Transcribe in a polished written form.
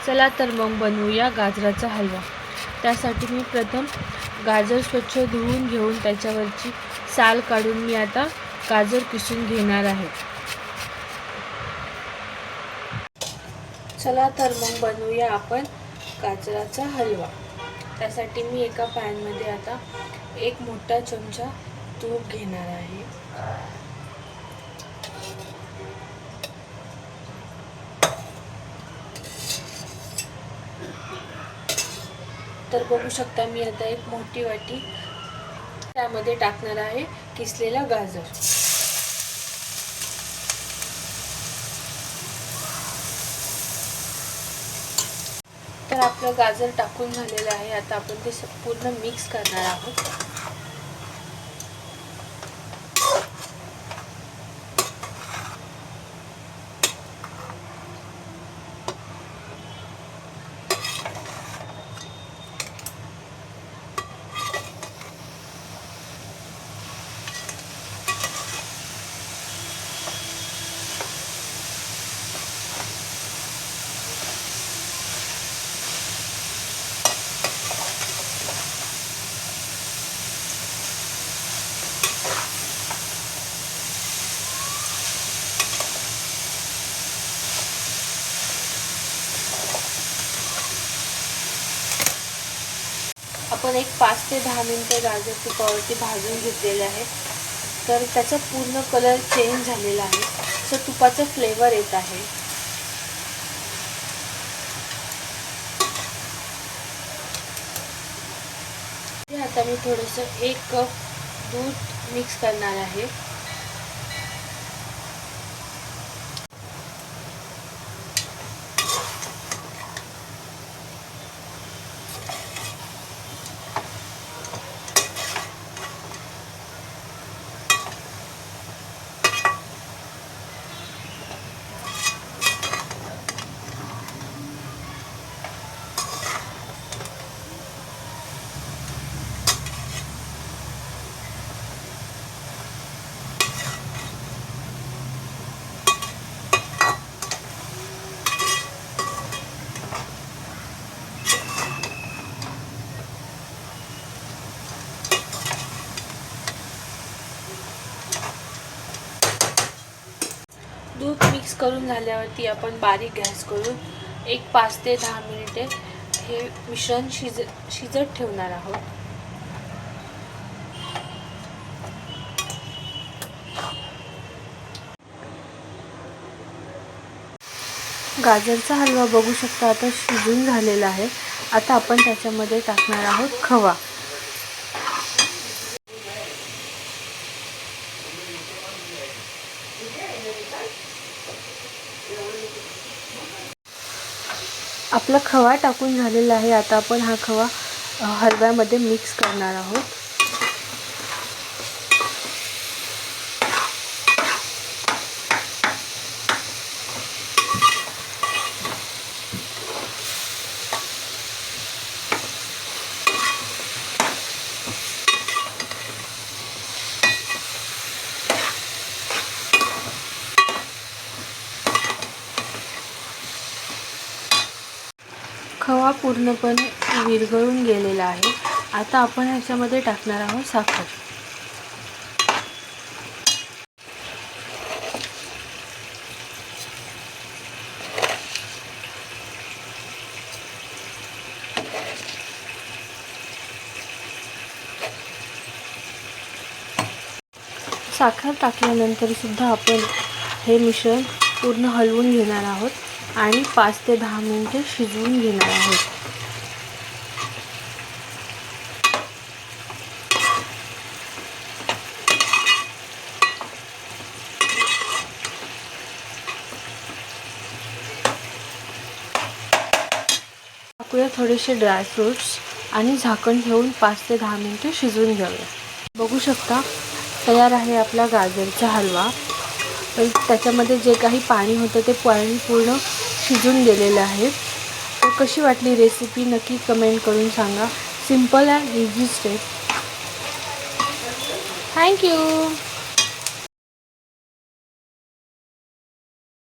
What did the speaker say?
चला तर मग बनवूया गाजराचा हलवा। त्यासाठी मी प्रथम गाजर स्वच्छ धुवून घेऊन त्याच्यावरची साल काढून मी आता गाजर किसून घेणार आहे। चला तर मग बनवूया आपण गाजराचा हलवा। त्यासाठी मी एका पॅनमध्ये आता एक मोठा चमचा तूप घेणार आहे। तर बघू शकता मी आता एक मोठी वाटी त्यामध्ये टाकणार आहे किसलेला गाजर। तर आपलं गाजर टाकून झालेलं आहे। आता आपण ते पूर्ण मिक्स करणार आहोत। आपण एक 5 ते 10 मिनिटे गाजर तुपावरती भाजून घेतलेले आहे। तर त्याचा पूर्ण कलर चेंज झालेला आहे, असं तुपाचा फ्लेवर येत आहे। आता मी थोडंसं 1 कप दूध मिक्स करणार आहे। दूध मिक्स करून झाल्यावरती आपण बारीक गॅस करून एक 5 ते 10 मिनिटे हे मिश्रण शिजत ठेवणार आहोत। गाजरचा हलवा बघू शकता आता शिजून झालेला आहे। आता आपण त्याच्यामध्ये टाकणार आहोत खवा। आपला खवा टाकून झालेला आहे। आता आपण हा खवा हलव्यामध्ये मिक्स करणार आहोत। खवा पूर्णपणे विरघळून गेलेला आहे। आता आपण ह्याच्यामध्ये टाकणार आहोत साखर। साखर टाकल्यानंतर सुद्धा आपण हे मिश्रण पूर्ण हलवून घेणार आहोत आणि 5 ते 10 मिनिटे शिजवून घेणार आहोत। टाकूया थोडेसे ड्रायफ्रूट्स आणि झाकण ठेवून 5 ते 10 मिनिटे शिजवून घेऊया। बघू शकता तयार आहे आपला गाजरचा हलवा। त्याच्यामध्ये जे काही पाणी होतं ते पाणी पूर्ण शिजून गेलेलं आहे। तर कशी वाटली रेसिपी नक्की कमेंट करून सांगा। Simple and easy step. Thank you.